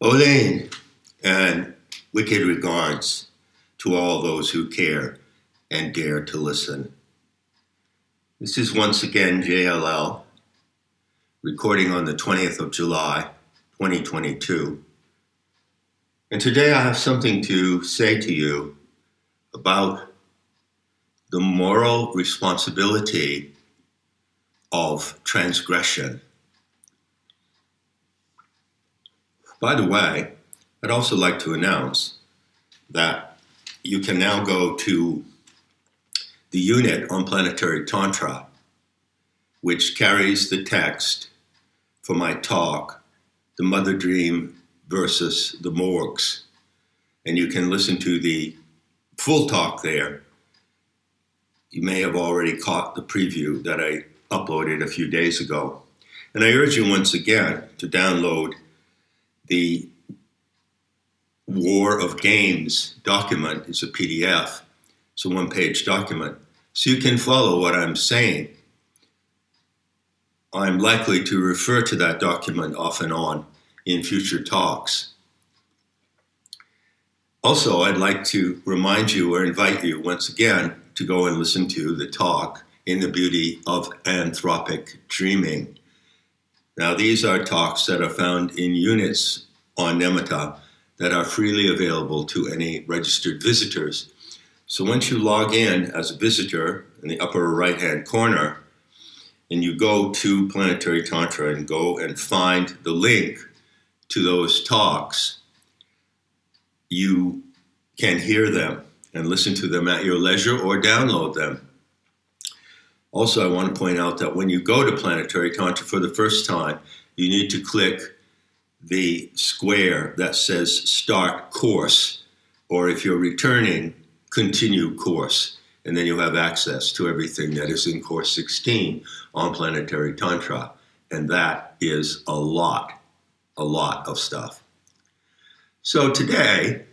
Olaine, and wicked regards to all those who care and dare to listen. This is once again JLL, recording on the 20th of July, 2022. And today I have something to say to you about the moral responsibility of transgression. By the way, I'd also like to announce that you can now go to the unit on planetary tantra, which carries the text for my talk, The Mother Dream versus the Morgues. And you can listen to the full talk there. You may have already caught the preview that I uploaded a few days ago. And I urge you once again to download the War of Games document. It's a PDF. It's a one-page document. So you can follow what I'm saying. I'm likely to refer to that document off and on in future talks. Also, I'd like to remind you or invite you once again to go and listen to the talk In the Beauty of Anthropic Dreaming. Now, these are talks that are found in units on Nematta that are freely available to any registered visitors. So once you log in as a visitor in the upper right-hand corner, and you go to Planetary Tantra and go and find the link to those talks, you can hear them and listen to them at your leisure or download them. Also, I want to point out that when you go to Planetary Tantra for the first time, you need to click the square that says Start Course, or if you're returning, Continue Course, and then you'll have access to everything that is in Course 16 on Planetary Tantra, and that is a lot of stuff. So today,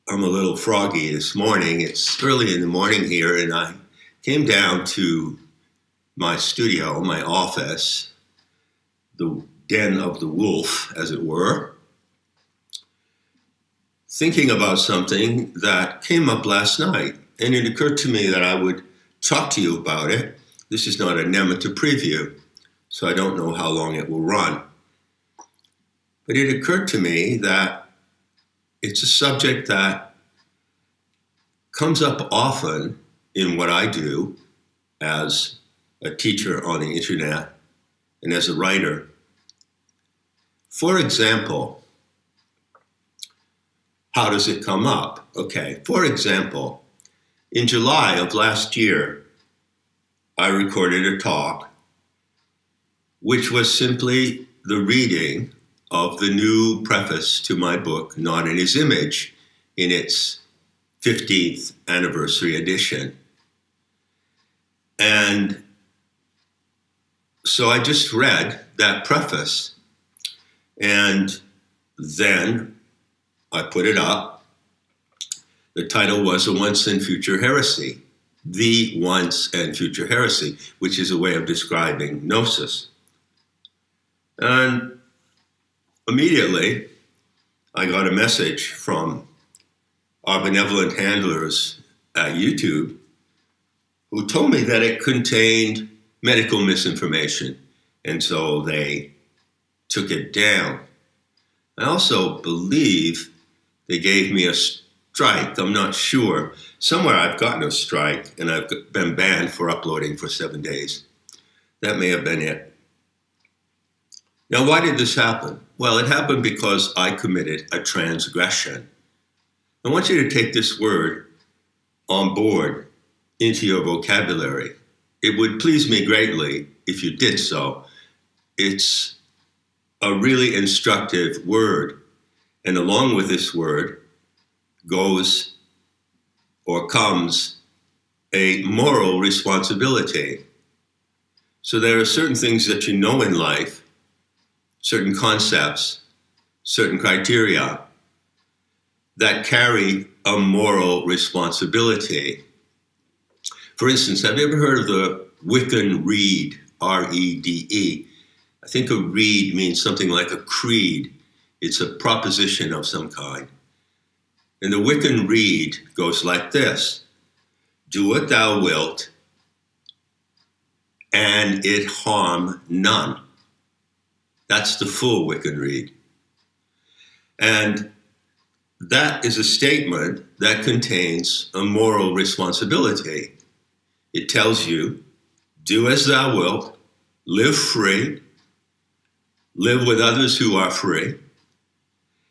I'm a little froggy this morning. It's early in the morning here, and I came down to my studio, my office, the den of the wolf, as it were, thinking about something that came up last night. And it occurred to me that I would talk to you about it. This is not a Nematta preview, so I don't know how long it will run. But it occurred to me that it's a subject that comes up often in what I do as a teacher on the internet and as a writer. For example, how does it come up? Okay, for example, in July of last year, I recorded a talk which was simply the reading of the new preface to my book, Not in His Image, in its 15th anniversary edition. And so I just read that preface, and then I put it up. The title was A Once and Future Heresy, The Once and Future Heresy, which is a way of describing gnosis. And immediately, I got a message from our benevolent handlers at YouTube who told me that it contained medical misinformation, and so they took it down. I also believe they gave me a strike. I'm not sure. Somewhere I've gotten a strike, and I've been banned for uploading for 7 days. That may have been it. Now, why did this happen? Well, it happened because I committed a transgression. I want you to take this word on board into your vocabulary. It would please me greatly if you did so. It's a really instructive word. And along with this word goes or comes a moral responsibility. So there are certain things that you know in life, certain concepts, certain criteria that carry a moral responsibility. For instance, have you ever heard of the Wiccan Rede, R-E-D-E? I think a reed means something like a creed. It's a proposition of some kind. And the Wiccan reed goes like this: do what thou wilt, and it harm none. That's the full Wiccan reed. And that is a statement that contains a moral responsibility. It tells you, do as thou wilt, live free, live with others who are free,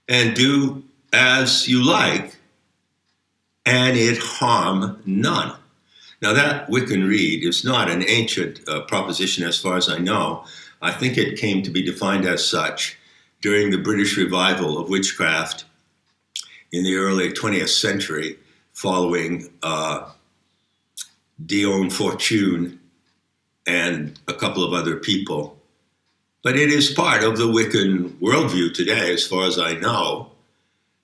and do as you like, and it harm none. Now, that Wiccan reed is not an ancient proposition as far as I know. I think it came to be defined as such during the British revival of witchcraft in the early 20th century, following Dion Fortune and a couple of other people. But it is part of the Wiccan worldview today, as far as I know.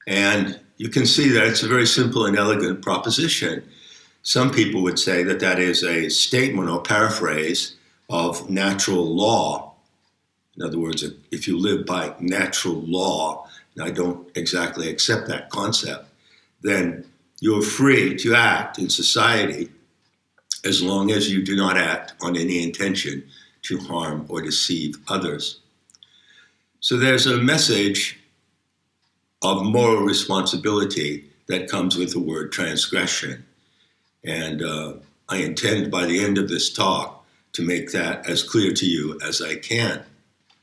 And you can see that it's a very simple and elegant proposition. Some people would say that that is a statement or paraphrase of natural law. In other words, if you live by natural law, and I don't exactly accept that concept, then you're free to act in society as long as you do not act on any intention to harm or deceive others. So there's a message of moral responsibility that comes with the word transgression. And I intend by the end of this talk to make that as clear to you as I can.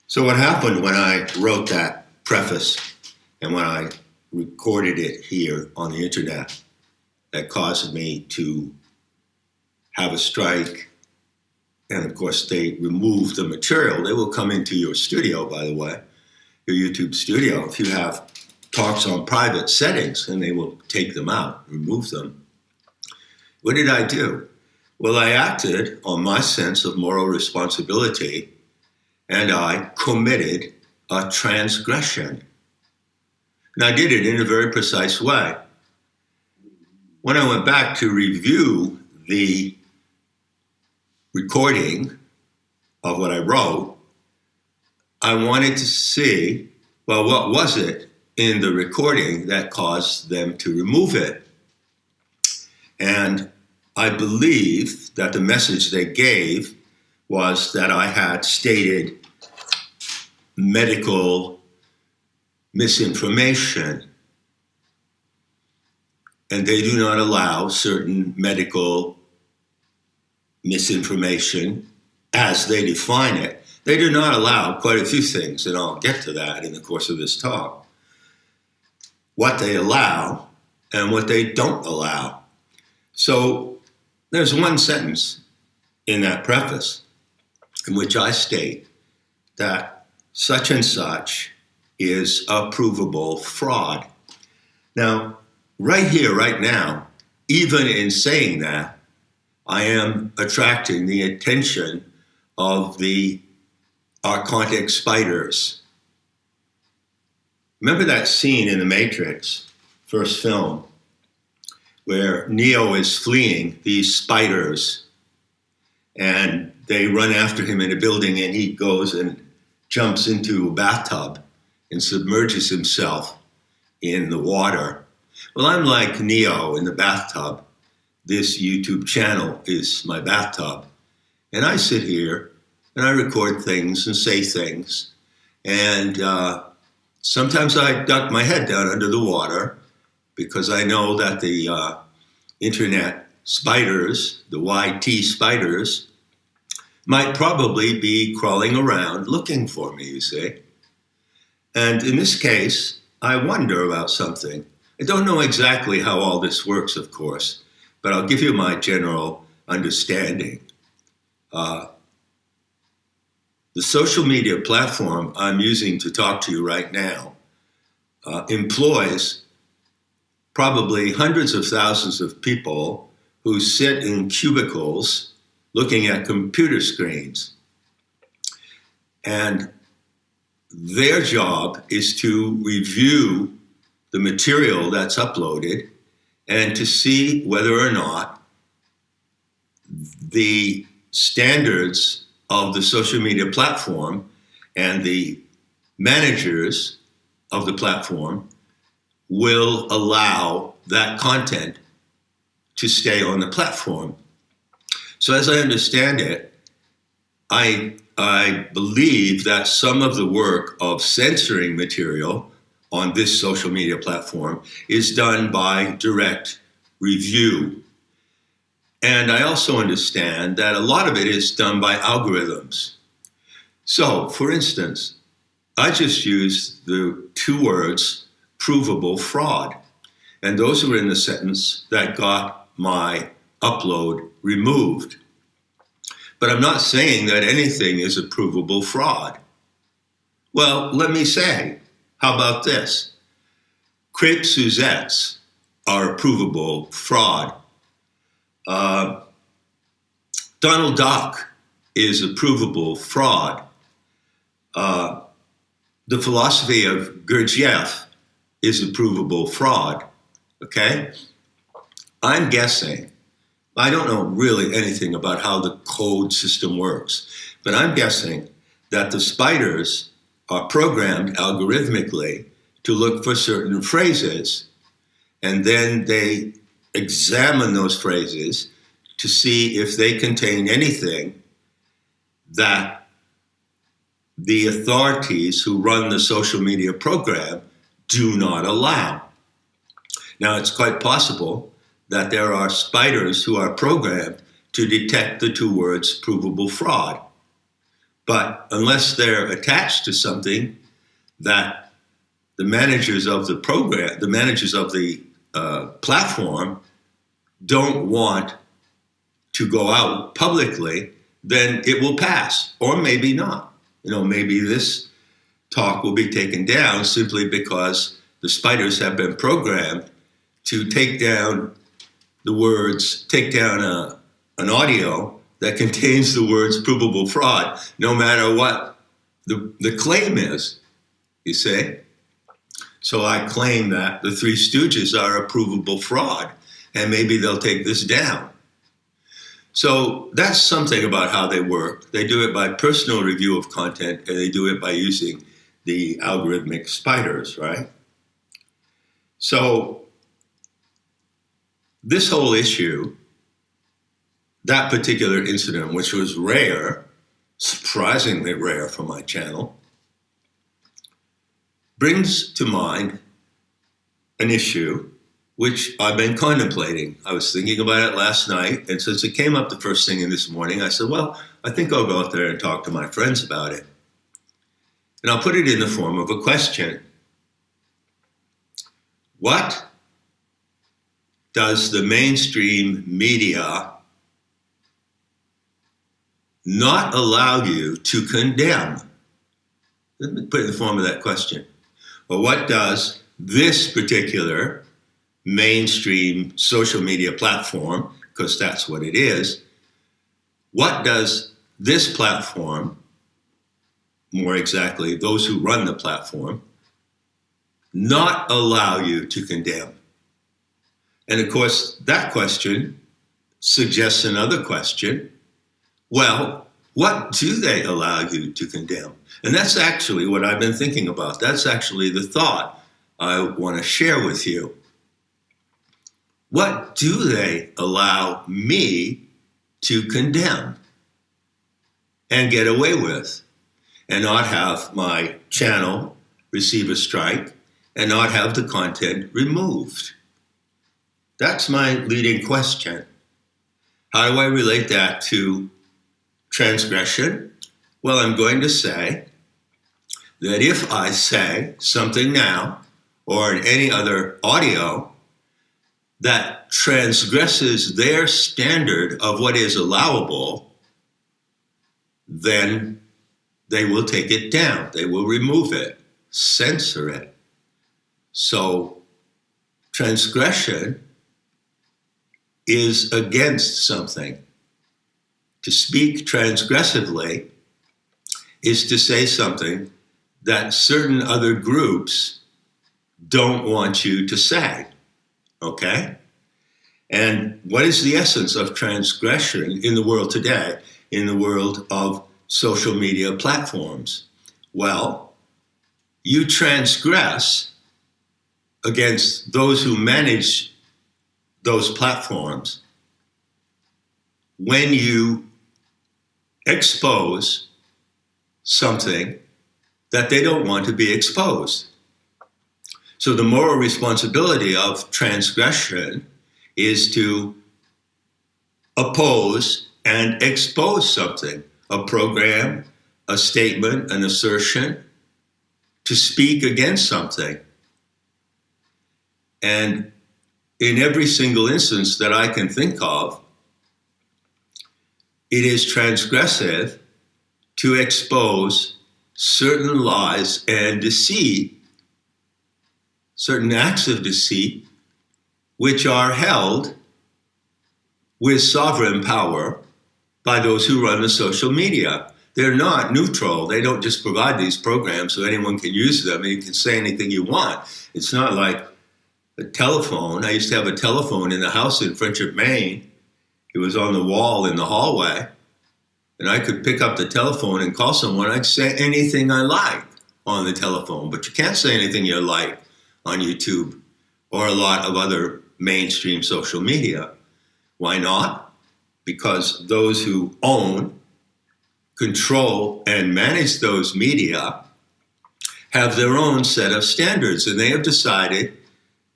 So what happened when I wrote that preface and when I recorded it here on the internet that caused me to have a strike, and of course they removed the material. They will come into your studio, by the way, your YouTube studio, if you have talks on private settings, and they will take them out, remove them. What did I do? Well, I acted on my sense of moral responsibility, and I committed a transgression. And I did it in a very precise way. When I went back to review the recording of what I wrote, I wanted to see, well, what was it in the recording that caused them to remove it? And I believe that the message they gave was that I had stated medical misinformation, and they do not allow certain medical misinformation as they define it. They do not allow quite a few things, and I'll get to that in the course of this talk. What they allow and what they don't allow. So there's one sentence in that preface in which I state that such and such is a provable fraud. Now, right here, right now, even in saying that, I am attracting the attention of the archontic spiders. Remember that scene in The Matrix, first film, where Neo is fleeing these spiders and they run after him in a building and he goes and jumps into a bathtub and submerges himself in the water. Well, I'm like Neo in the bathtub. This YouTube channel is my bathtub. And I sit here and I record things and say things. And sometimes I duck my head down under the water because I know that the internet spiders, the YT spiders, might probably be crawling around looking for me, you see. And in this case, I wonder about something. I don't know exactly how all this works, of course, but I'll give you my general understanding. The social media platform I'm using to talk to you right now employs probably hundreds of thousands of people who sit in cubicles looking at computer screens. And their job is to review the material that's uploaded and to see whether or not the standards of the social media platform and the managers of the platform will allow that content to stay on the platform. So as I understand it, I believe that some of the work of censoring material on this social media platform is done by direct review. And I also understand that a lot of it is done by algorithms. So, for instance, I just used the two words provable fraud, and those were in the sentence that got my upload removed. But I'm not saying that anything is a provable fraud. Well, let me say, how about this? Crepe Suzettes are a provable fraud. Donald Duck is a provable fraud. The philosophy of Gurdjieff is a provable fraud. Okay? I'm guessing. I don't know really anything about how the code system works, but I'm guessing that the spiders are programmed algorithmically to look for certain phrases, and then they examine those phrases to see if they contain anything that the authorities who run the social media program do not allow. Now, it's quite possible that there are spiders who are programmed to detect the two words provable fraud. But unless they're attached to something that the managers of the program, the managers of the platform don't want to go out publicly, then it will pass, or maybe not. Maybe this talk will be taken down simply because the spiders have been programmed to take down the words, take down an audio that contains the words provable fraud, no matter what the claim is, you see? So I claim that the Three Stooges are a provable fraud, and maybe they'll take this down. So that's something about how they work. They do it by personal review of content, and they do it by using the algorithmic spiders, right? So this whole issue, that particular incident, which was rare, surprisingly rare for my channel, brings to mind an issue which I've been contemplating. I was thinking about it last night, and since it came up the first thing in this morning, I said, well, I think I'll go out there and talk to my friends about it. And I'll put it in the form of a question. What does the mainstream media not allow you to condemn? Let me put it in the form of that question. Well, what does this particular mainstream social media platform, because that's what it is, what does this platform, more exactly, those who run the platform, not allow you to condemn? And of course, that question suggests another question. Well, what do they allow you to condemn? And that's actually what I've been thinking about. That's actually the thought I want to share with you. What do they allow me to condemn and get away with and not have my channel receive a strike and not have the content removed? That's my leading question. How do I relate that to transgression? Well, I'm going to say that if I say something now or in any other audio that transgresses their standard of what is allowable, then they will take it down. They will remove it, censor it. So transgression is against something. To speak transgressively is to say something that certain other groups don't want you to say, okay? And what is the essence of transgression in the world today, in the world of social media platforms? Well, you transgress against those who manage those platforms when you expose something that they don't want to be exposed. So the moral responsibility of transgression is to oppose and expose something, a program, a statement, an assertion, to speak against something. And in every single instance that I can think of, it is transgressive to expose certain lies and deceit, certain acts of deceit, which are held with sovereign power by those who run the social media. They're not neutral. They don't just provide these programs so anyone can use them and you can say anything you want. It's not like a telephone. I used to have a telephone in the house in Friendship, Maine. It was on the wall in the hallway. And I could pick up the telephone and call someone. I'd say anything I like on the telephone. But you can't say anything you like on YouTube or a lot of other mainstream social media. Why not? Because those who own, control, and manage those media have their own set of standards. And they have decided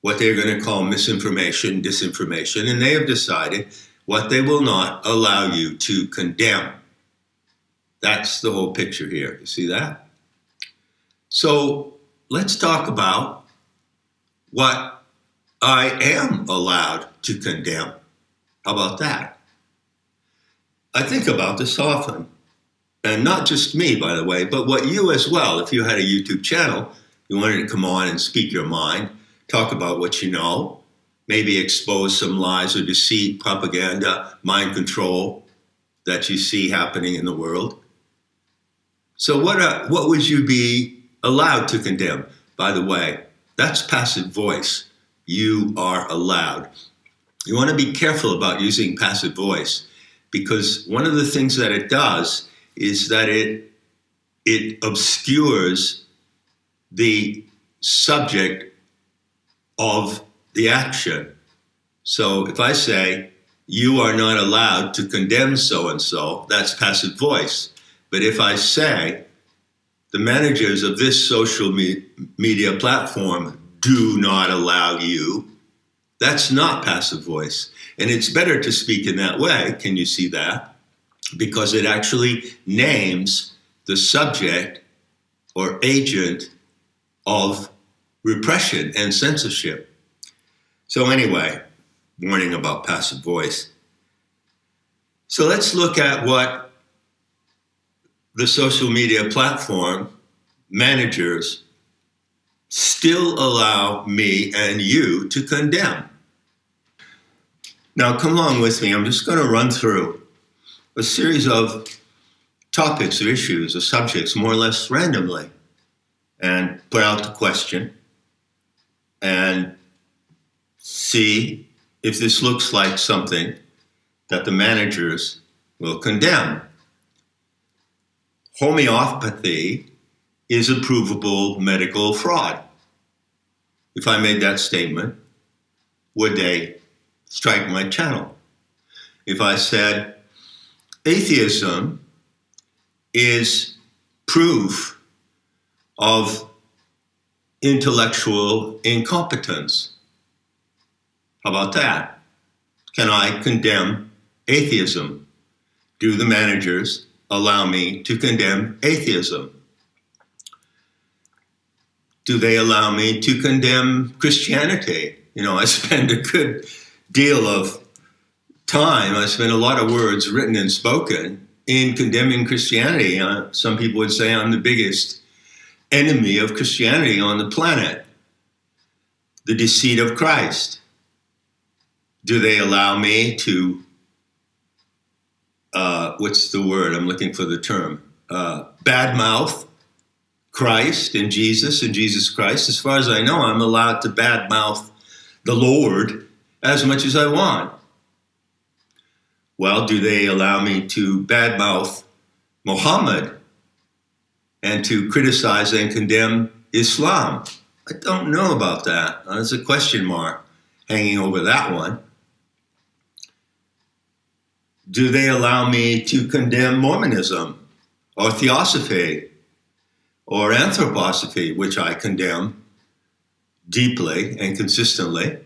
what they're going to call misinformation, disinformation, and they have decided what they will not allow you to condemn. That's the whole picture here. You see that? So let's talk about what I am allowed to condemn. How about that? I think about this often. And not just me, by the way, but what you as well. If you had a YouTube channel, you wanted to come on and speak your mind, talk about what you know, maybe expose some lies or deceit, propaganda, mind control that you see happening in the world. So what would you be allowed to condemn? By the way, that's passive voice. You are allowed. You want to be careful about using passive voice because one of the things that it does is that it obscures the subject of the action. So if I say, you are not allowed to condemn so-and-so, that's passive voice. But if I say, the managers of this social media platform do not allow you, that's not passive voice. And it's better to speak in that way. Can you see that? Because it actually names the subject or agent of repression and censorship. So anyway, warning about passive voice. So let's look at what the social media platform managers still allow me and you to condemn. Now come along with me. I'm just going to run through a series of topics or issues or subjects more or less randomly and put out the question and see if this looks like something that the managers will condemn. Homeopathy is a provable medical fraud. If I made that statement, would they strike my channel? If I said atheism is proof of intellectual incompetence, how about that? Can I condemn atheism? Do the managers allow me to condemn atheism? Do they allow me to condemn Christianity? You know, I spend a good deal of time, I spend a lot of words written and spoken in condemning Christianity. Some people would say I'm the biggest enemy of Christianity on the planet. The deceit of Christ. Do they allow me to, what's the word? I'm looking for the term. Badmouth Christ and Jesus Christ. As far as I know, I'm allowed to badmouth the Lord as much as I want. Well, do they allow me to badmouth Muhammad and to criticize and condemn Islam. I don't know about that. There's a question mark hanging over that one. Do they allow me to condemn Mormonism or theosophy or anthroposophy, which I condemn deeply and consistently?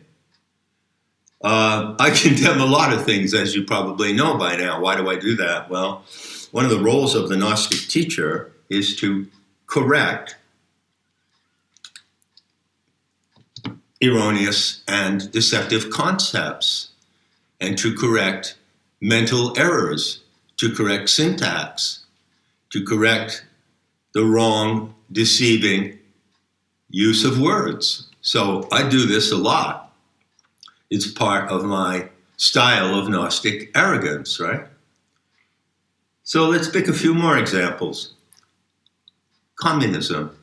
I condemn a lot of things, as you probably know by now. Why do I do that? Well, one of the roles of the Gnostic teacher is to correct erroneous and deceptive concepts, and to correct mental errors, to correct syntax, to correct the wrong, deceiving use of words. So I do this a lot. It's part of my style of Gnostic arrogance, right? So let's pick a few more examples. Communism.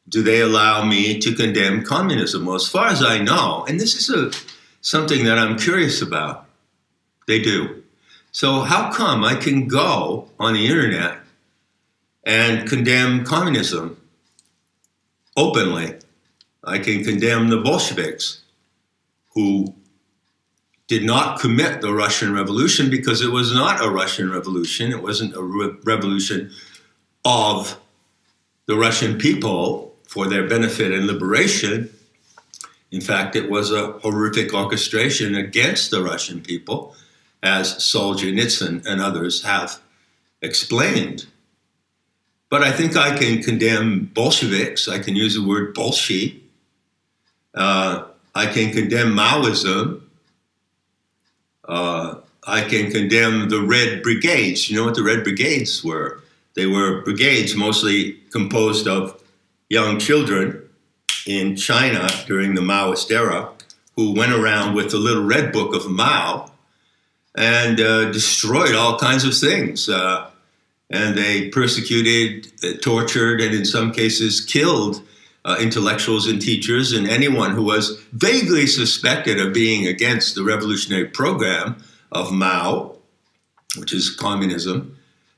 Do they allow me to condemn communism? Well, as far as I know, and this is something that I'm curious about, they do. So how come I can go on the internet and condemn communism openly? I can condemn the Bolsheviks, who did not commit the Russian Revolution because it was not a Russian Revolution. It wasn't a revolution of the Russian people for their benefit and liberation. In fact, it was a horrific orchestration against the Russian people, as Solzhenitsyn and others have explained. But I think I can condemn Bolsheviks. I can use the word Bolshi. I can condemn Maoism. I can condemn the Red Brigades. You know what the Red Brigades were? They were brigades mostly composed of young children in China during the Maoist era who went around with the little red book of Mao and destroyed all kinds of things. And they persecuted, tortured, and in some cases killed intellectuals and teachers and anyone who was vaguely suspected of being against the revolutionary program of Mao, which is communism.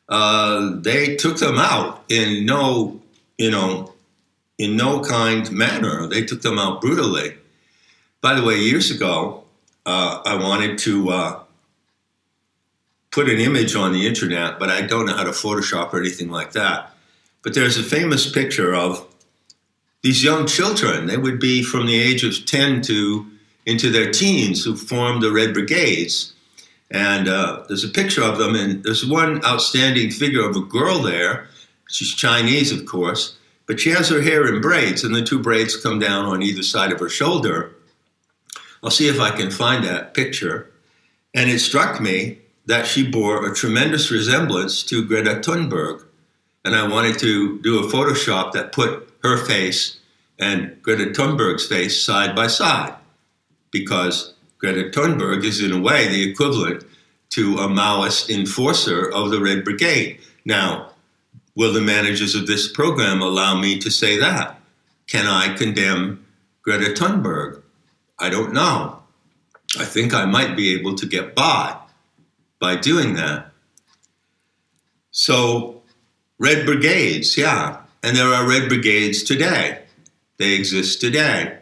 They took them out in no kind manner. They took them out brutally. By the way, years ago, I wanted to put an image on the internet, but I don't know how to Photoshop or anything like that. But there's a famous picture of these young children. They would be from the age of 10 to into their teens, who formed the Red Brigades. And there's a picture of them, and there's one outstanding figure of a girl there. She's Chinese, of course, but she has her hair in braids, and the two braids come down on either side of her shoulder. I'll see if I can find that picture. And it struck me that she bore a tremendous resemblance to Greta Thunberg. And I wanted to do a Photoshop that put her face and Greta Thunberg's face side by side, because Greta Thunberg is in a way the equivalent to a Maoist enforcer of the Red Brigade. Now, will the managers of this program allow me to say that? Can I condemn Greta Thunberg? I don't know. I think I might be able to get by doing that. So, Red Brigades, yeah. And there are Red Brigades today. They exist today.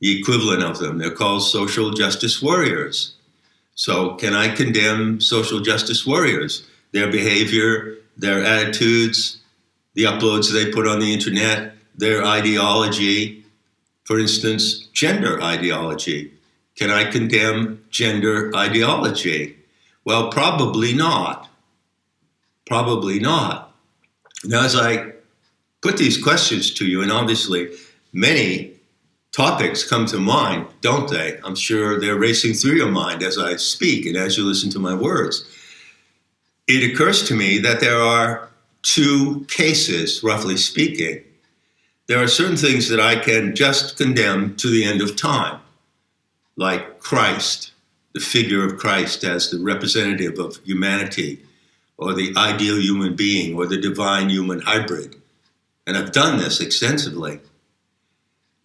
The equivalent of them. They're called social justice warriors. So can I condemn social justice warriors? Their behavior, their attitudes, the uploads they put on the internet, their ideology, for instance, gender ideology. Can I condemn gender ideology? Well, probably not. Probably not. Now, as I put these questions to you, and obviously many topics come to mind, don't they? I'm sure they're racing through your mind as I speak and as you listen to my words. It occurs to me that there are two cases, roughly speaking. There are certain things that I can just condemn to the end of time, like Christ, the figure of Christ as the representative of humanity, or the ideal human being, or the divine human hybrid. And I've done this extensively.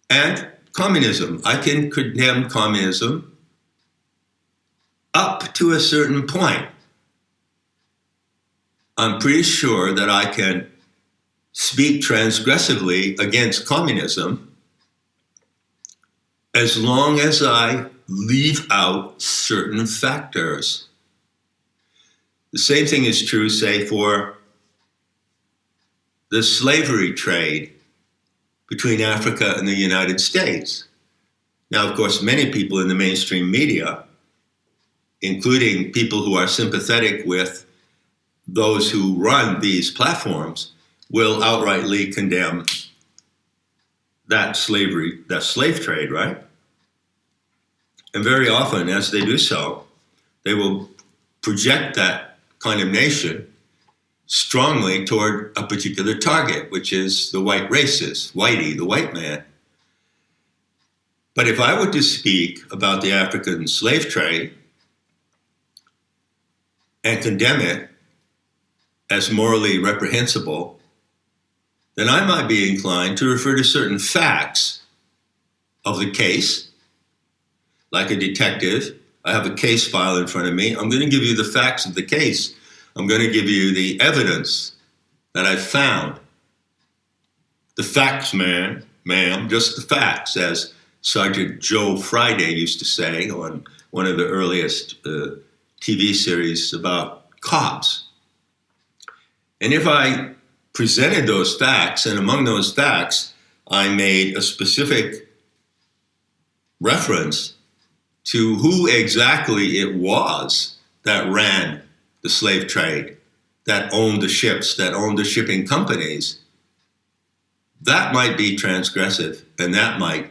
And communism. I can condemn communism up to a certain point. I'm pretty sure that I can speak transgressively against communism as long as I leave out certain factors. The same thing is true, say, for the slavery trade between Africa and the United States. Now, of course, many people in the mainstream media, including people who are sympathetic with those who run these platforms, will outrightly condemn that slave trade, right? And very often, as they do so, they will project that condemnation strongly toward a particular target, which is the white racist, whitey, the white man. But if I were to speak about the African slave trade and condemn it as morally reprehensible, then I might be inclined to refer to certain facts of the case. Like a detective, I have a case file in front of me. I'm going to give you the facts of the case. I'm going to give you the evidence that I found. The facts, ma'am, just the facts, as Sergeant Joe Friday used to say on one of the earliest TV series about cops. And if I presented those facts, and among those facts, I made a specific reference to who exactly it was that ran the slave trade, that owned the ships, that owned the shipping companies, that might be transgressive, and that might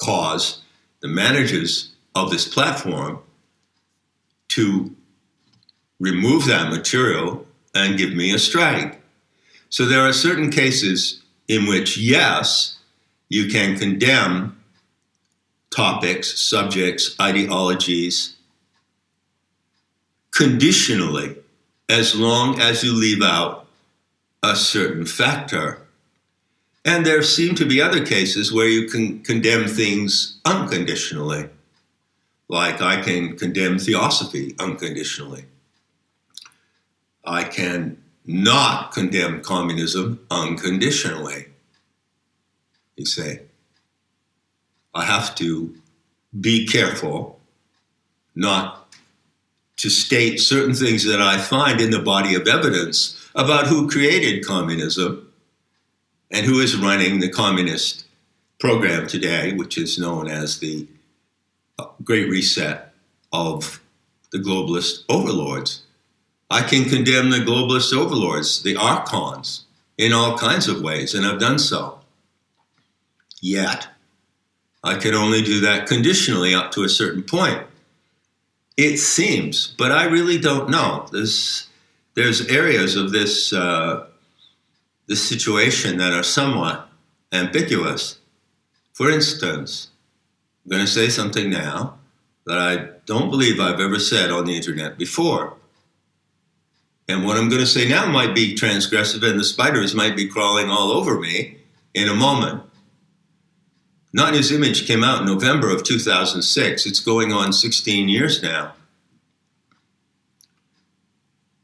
cause the managers of this platform to remove that material and give me a strike. So there are certain cases in which, yes, you can condemn topics, subjects, ideologies conditionally, as long as you leave out a certain factor. And there seem to be other cases where you can condemn things unconditionally, like I can condemn theosophy unconditionally. I can not condemn communism unconditionally. You say, I have to be careful not to state certain things that I find in the body of evidence about who created communism and who is running the communist program today, which is known as the Great Reset of the globalist overlords. I can condemn the globalist overlords, the archons, in all kinds of ways, and I've done so. Yet, I can only do that conditionally up to a certain point. It seems, but I really don't know. There's areas of this situation that are somewhat ambiguous. For instance, I'm going to say something now that I don't believe I've ever said on the internet before. And what I'm going to say now might be transgressive, and the spiders might be crawling all over me in a moment. Not His Image came out in November of 2006. It's going on 16 years now.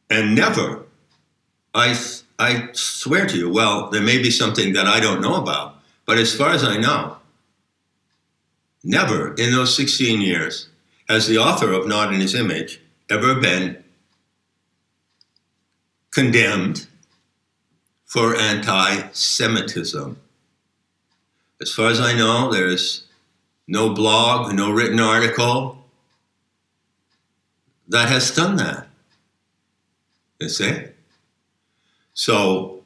And never, I swear to you, well, there may be something that I don't know about, but as far as I know, never in those 16 years has the author of Not in His Image ever been condemned for anti-Semitism. As far as I know, there's no blog, no written article that has done that. You see? So,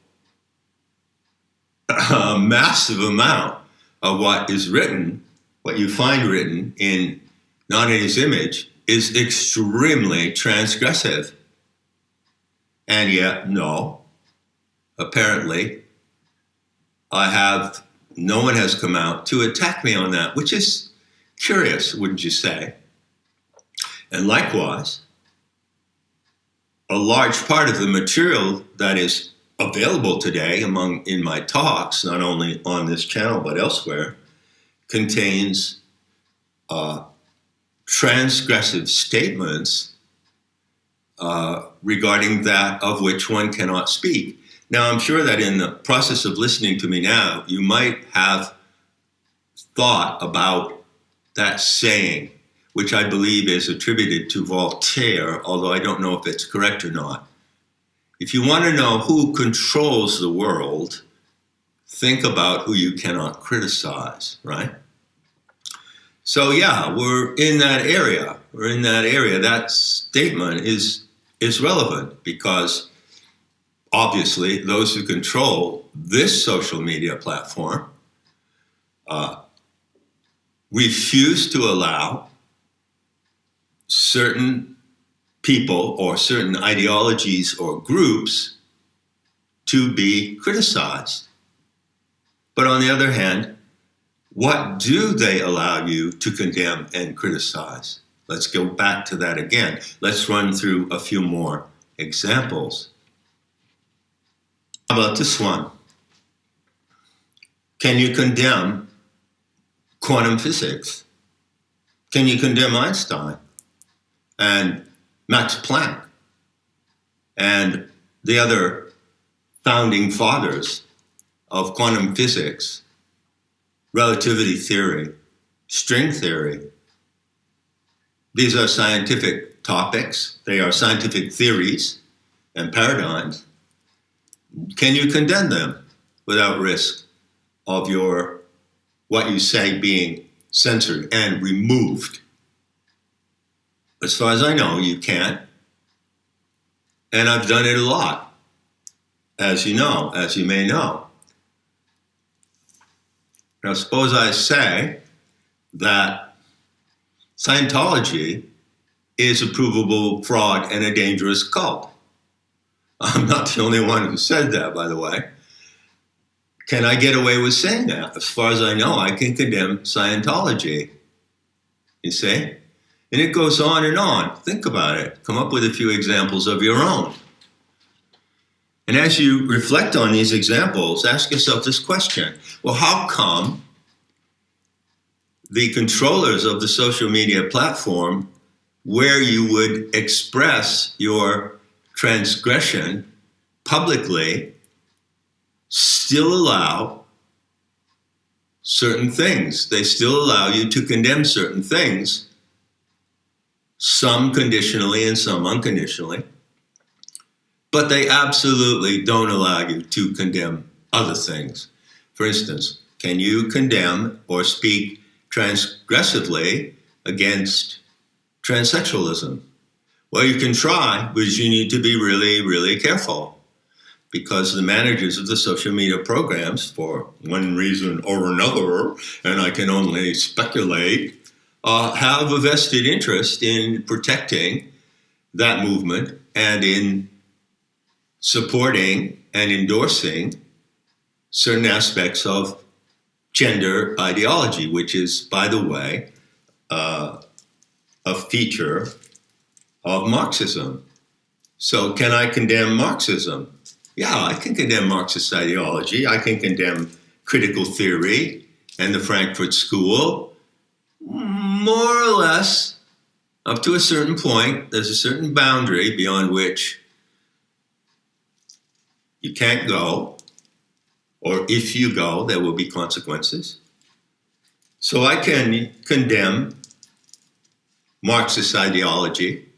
a massive amount of what is written, what you find written in Not in His Image, is extremely transgressive. And yet, no, apparently, no one has come out to attack me on that, which is curious, wouldn't you say? And likewise, a large part of the material that is available today in my talks, not only on this channel but elsewhere, contains transgressive statements regarding that of which one cannot speak. Now, I'm sure that in the process of listening to me now, you might have thought about that saying, which I believe is attributed to Voltaire, although I don't know if it's correct or not. If you want to know who controls the world, think about who you cannot criticize, right? So yeah, we're in that area. We're in that area. That statement is relevant because obviously those who control this social media platform refuse to allow certain people or certain ideologies or groups to be criticized. But on the other hand, what do they allow you to condemn and criticize? Let's go back to that again. Let's run through a few more examples. How about this one? Can you condemn quantum physics? Can you condemn Einstein and Max Planck and the other founding fathers of quantum physics, relativity theory, string theory? These are scientific topics. They are scientific theories and paradigms. Can you condemn them without risk of what you say being censored and removed? As far as I know, you can't. And I've done it a lot, as you know, as you may know. Now, suppose I say that Scientology is a provable fraud and a dangerous cult. I'm not the only one who said that, by the way. Can I get away with saying that? As far as I know, I can condemn Scientology. You see? And it goes on and on. Think about it. Come up with a few examples of your own. And as you reflect on these examples, ask yourself this question. Well, how come the controllers of the social media platform, where you would express your transgression publicly, still allow certain things? They still allow you to condemn certain things, some conditionally and some unconditionally, but they absolutely don't allow you to condemn other things. For instance, can you condemn or speak transgressively against transsexualism? Well, you can try, but you need to be really, really careful, because the managers of the social media programs, for one reason or another, and I can only speculate, have a vested interest in protecting that movement and in supporting and endorsing certain aspects of gender ideology, which is, by the way, a feature of Marxism. So can I condemn Marxism? Yeah, I can condemn Marxist ideology. I can condemn critical theory and the Frankfurt School, more or less, up to a certain point. There's a certain boundary beyond which you can't go, or if you go, there will be consequences. So I can condemn Marxist ideology,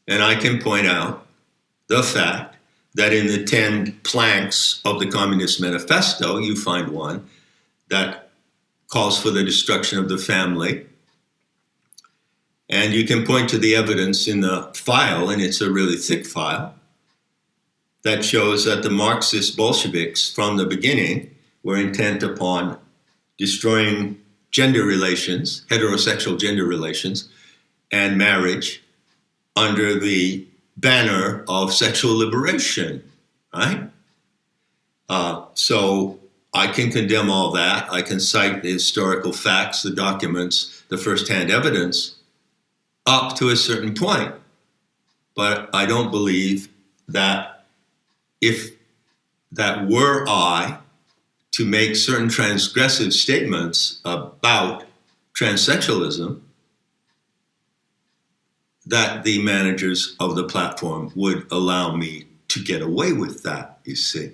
and I can point out the fact that in the 10 planks of the Communist Manifesto, you find one that calls for the destruction of the family. And you can point to the evidence in the file, and it's a really thick file, that shows that the Marxist Bolsheviks from the beginning were intent upon destroying gender relations, heterosexual gender relations, and marriage under the banner of sexual liberation, right? So I can condemn all that. I can cite the historical facts, the documents, the firsthand evidence up to a certain point. But I don't believe that if that were I to make certain transgressive statements about transsexualism, that the managers of the platform would allow me to get away with that, you see.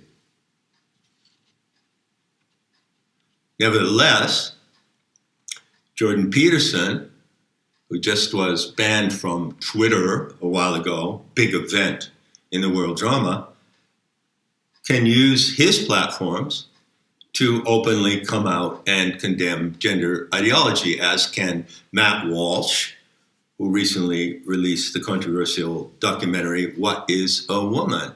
Nevertheless, Jordan Peterson, who just was banned from Twitter a while ago, big event in the world drama, can use his platforms to openly come out and condemn gender ideology, as can Matt Walsh, who recently released the controversial documentary, What is a Woman?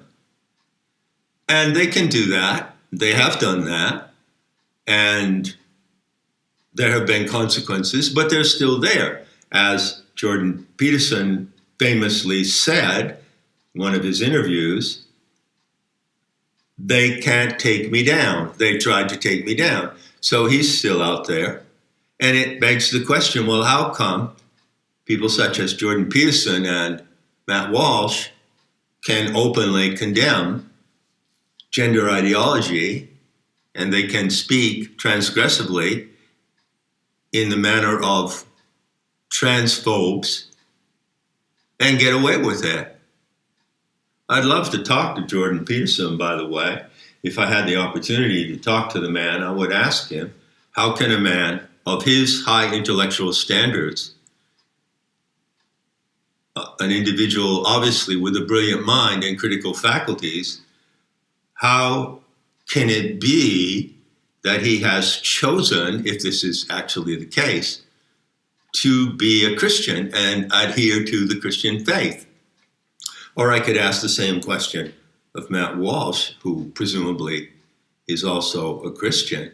And they can do that. They have done that. And there have been consequences, but they're still there. As Jordan Peterson famously said in one of his interviews, they can't take me down. They tried to take me down. So he's still out there. And it begs the question, well, how come people such as Jordan Peterson and Matt Walsh can openly condemn gender ideology, and they can speak transgressively in the manner of transphobes and get away with it? I'd love to talk to Jordan Peterson, by the way. If I had the opportunity to talk to the man, I would ask him, how can a man of his high intellectual standards, an individual obviously with a brilliant mind and critical faculties, how can it be that he has chosen, if this is actually the case, to be a Christian and adhere to the Christian faith? Or I could ask the same question of Matt Walsh, who presumably is also a Christian.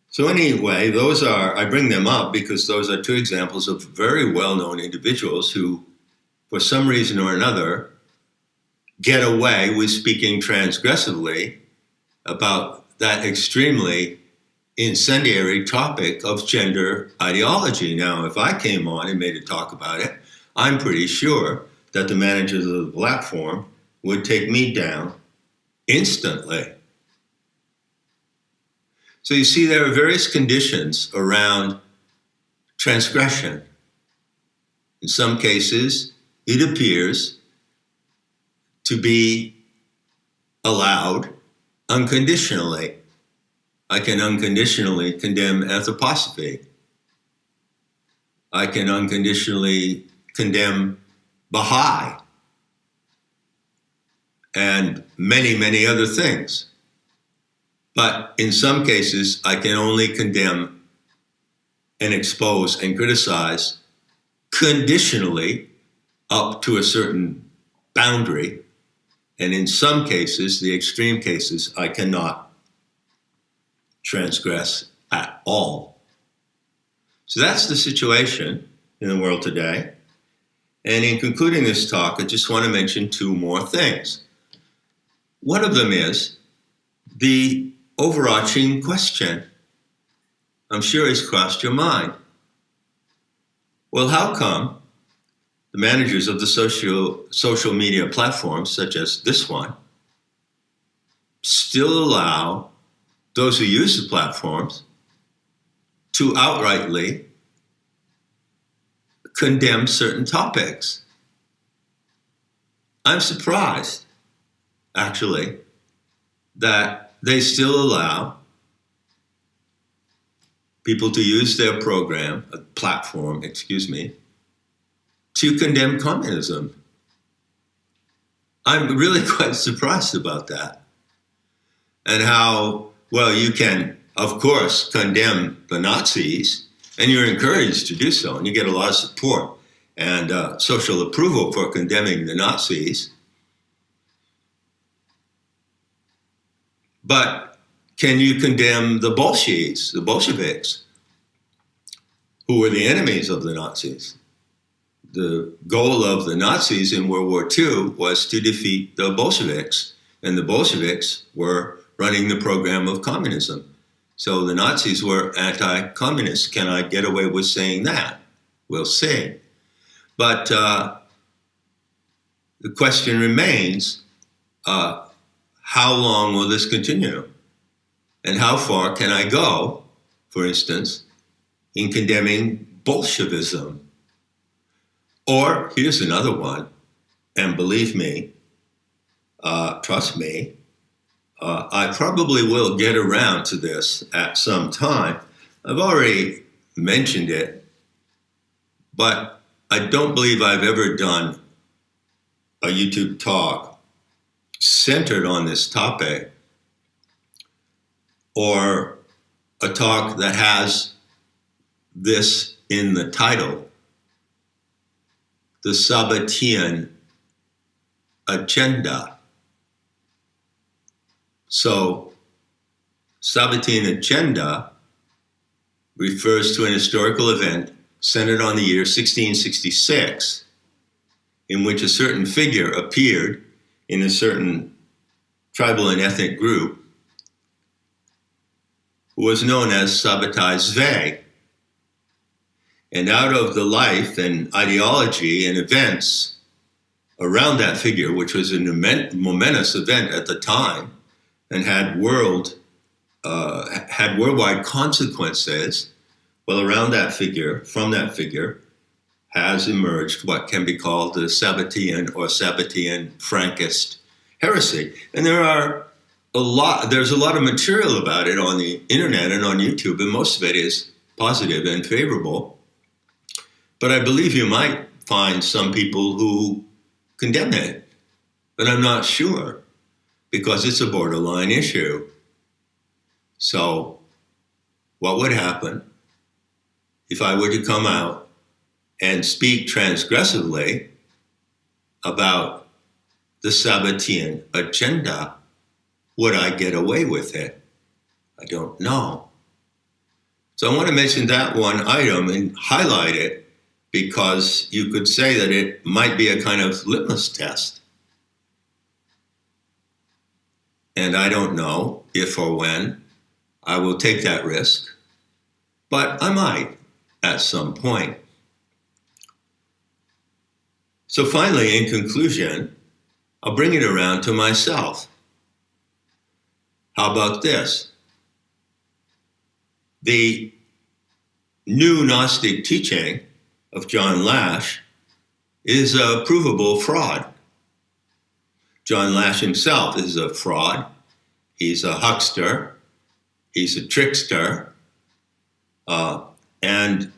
So anyway, I bring them up because those are two examples of very well-known individuals who, for some reason or another, get away with speaking transgressively about that extremely incendiary topic of gender ideology. Now, if I came on and made a talk about it, I'm pretty sure that the managers of the platform would take me down instantly. So you see, there are various conditions around transgression. In some cases, it appears to be allowed unconditionally. I can unconditionally condemn anthroposophy. I can unconditionally condemn Baha'i and many, many other things. But in some cases, I can only condemn and expose and criticize conditionally up to a certain boundary. And in some cases, the extreme cases, I cannot transgress at all. So that's the situation in the world today. And in concluding this talk, I just want to mention two more things. One of them is the overarching question. I'm sure it's crossed your mind. Well, how come the managers of the social media platforms, such as this one, still allow those who use the platforms to outrightly condemn certain topics? I'm surprised, actually, that they still allow people to use their platform, to condemn communism. I'm really quite surprised about that. And how, well, you can, of course, condemn the Nazis, and you're encouraged to do so, and you get a lot of support and social approval for condemning the Nazis. But can you condemn the Bolsheviks, who were the enemies of the Nazis? The goal of the Nazis in World War II was to defeat the Bolsheviks, and the Bolsheviks were running the program of communism. So the Nazis were anti-communist. Can I get away with saying that? We'll see. But the question remains, how long will this continue? And how far can I go, for instance, in condemning Bolshevism? Or here's another one, and believe me, trust me, I probably will get around to this at some time. I've already mentioned it, but I don't believe I've ever done a YouTube talk centered on this topic, or a talk that has this in the title, the Sabbatean agenda. So, Sabbatean agenda refers to an historical event centered on the year 1666, in which a certain figure appeared in a certain tribal and ethnic group who was known as Sabbatai Zve. And out of the life and ideology and events around that figure, which was a momentous event at the time and had worldwide consequences, well, around that figure, from that figure, has emerged what can be called the Sabbatean or Sabbatean Frankist heresy. And there's a lot of material about it on the internet and on YouTube, and most of it is positive and favorable. But I believe you might find some people who condemn it, but I'm not sure, because it's a borderline issue. So what would happen if I were to come out and speak transgressively about the Sabbatean agenda? Would I get away with it? I don't know. So I want to mention that one item and highlight it, because you could say that it might be a kind of litmus test. And I don't know if or when I will take that risk, but I might at some point. So finally, in conclusion, I'll bring it around to myself. How about this? The new Gnostic teaching of John Lash is a provable fraud. John Lash himself is a fraud. He's a huckster. He's a trickster. And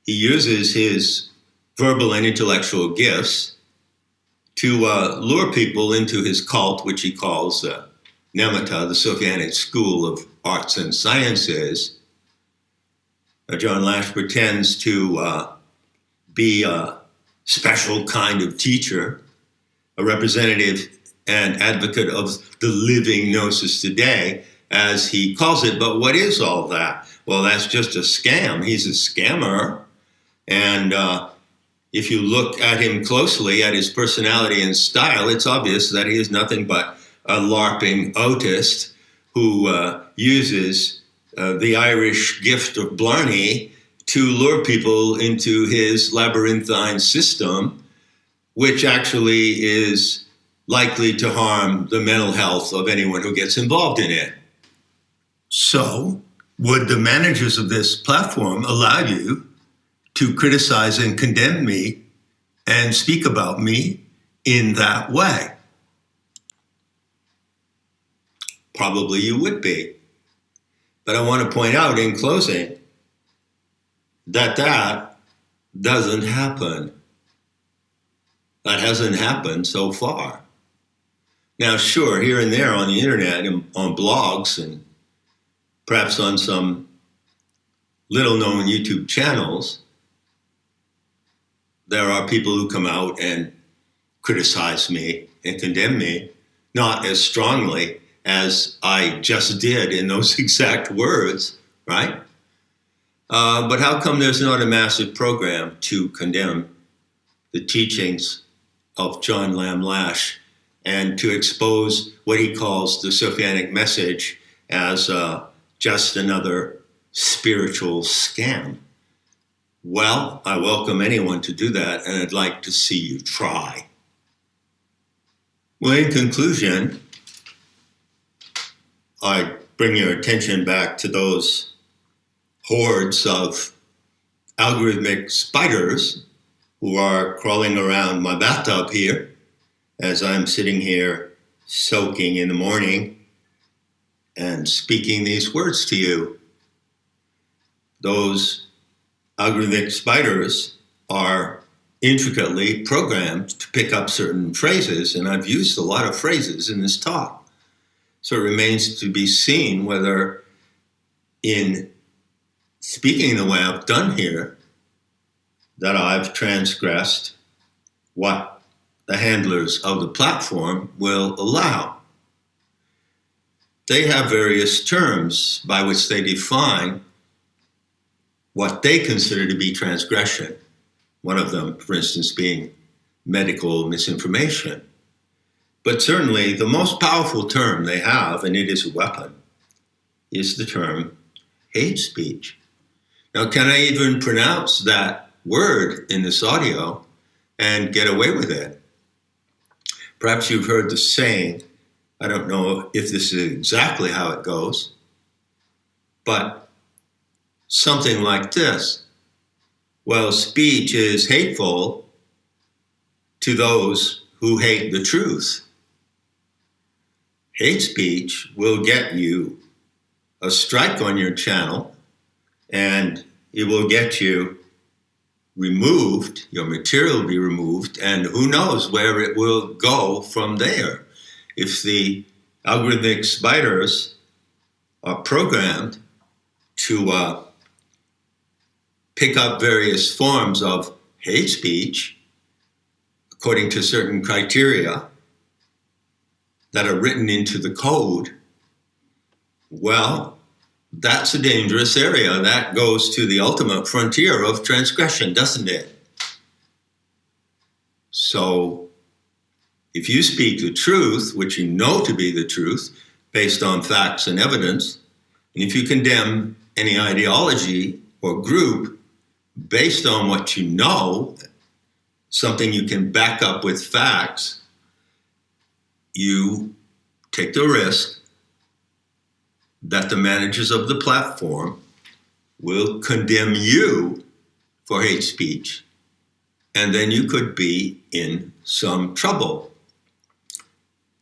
he uses his verbal and intellectual gifts to lure people into his cult, which he calls Nemata, the Sophianic School of Arts and Sciences. John Lash pretends to be a special kind of teacher, a representative and advocate of the living gnosis today, as he calls it. But what is all that? Well, that's just a scam. He's a scammer. And if you look at him closely, at his personality and style, it's obvious that he is nothing but a LARPing autist who uses the Irish gift of Blarney to lure people into his labyrinthine system, which actually is likely to harm the mental health of anyone who gets involved in it. So, would the managers of this platform allow you to criticize and condemn me and speak about me in that way? Probably you would be. But I want to point out in closing that doesn't happen. That hasn't happened so far. Now, sure, here and there on the internet and on blogs and perhaps on some little-known YouTube channels, there are people who come out and criticize me and condemn me, not as strongly as I just did in those exact words, right? But how come there's not a massive program to condemn the teachings of John Lamb Lash and to expose what he calls the Sophianic message as just another spiritual scam? Well, I welcome anyone to do that, and I'd like to see you try. Well, in conclusion, I bring your attention back to those hordes of algorithmic spiders who are crawling around my bathtub here as I'm sitting here soaking in the morning and speaking these words to you. Those algorithmic spiders are intricately programmed to pick up certain phrases, and I've used a lot of phrases in this talk. So it remains to be seen whether in speaking the way I've done here, that I've transgressed what the handlers of the platform will allow. They have various terms by which they define what they consider to be transgression. One of them, for instance, being medical misinformation. But certainly the most powerful term they have, and it is a weapon, is the term hate speech. Now, can I even pronounce that word in this audio and get away with it? Perhaps you've heard the saying, I don't know if this is exactly how it goes, but something like this. Well, speech is hateful to those who hate the truth. Hate speech will get you a strike on your channel, and it will get you removed, your material will be removed, and who knows where it will go from there. If the algorithmic spiders are programmed to pick up various forms of hate speech according to certain criteria that are written into the code, well, that's a dangerous area. That goes to the ultimate frontier of transgression, doesn't it? So if you speak the truth, which you know to be the truth, based on facts and evidence, and if you condemn any ideology or group based on what you know, something you can back up with facts, you take the risk that the managers of the platform will condemn you for hate speech, and then you could be in some trouble.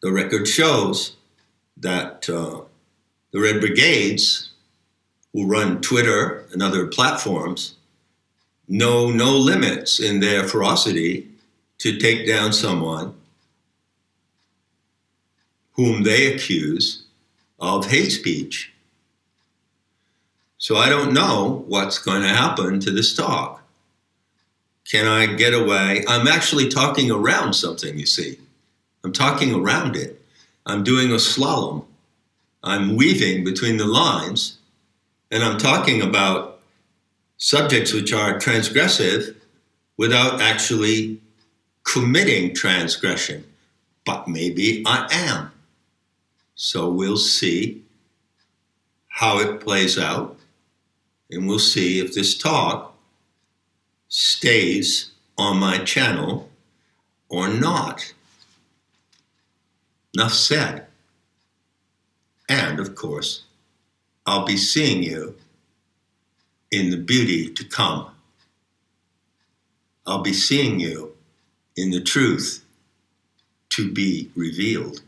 The record shows that the Red Brigades, who run Twitter and other platforms, know no limits in their ferocity to take down someone whom they accuse of hate speech. So I don't know what's going to happen to this talk. Can I get away? I'm actually talking around something, you see. I'm talking around it. I'm doing a slalom. I'm weaving between the lines, and I'm talking about subjects which are transgressive without actually committing transgression. But maybe I am. So we'll see how it plays out, and we'll see if this talk stays on my channel or not. Enough said. And, of course, I'll be seeing you in the beauty to come. I'll be seeing you in the truth to be revealed.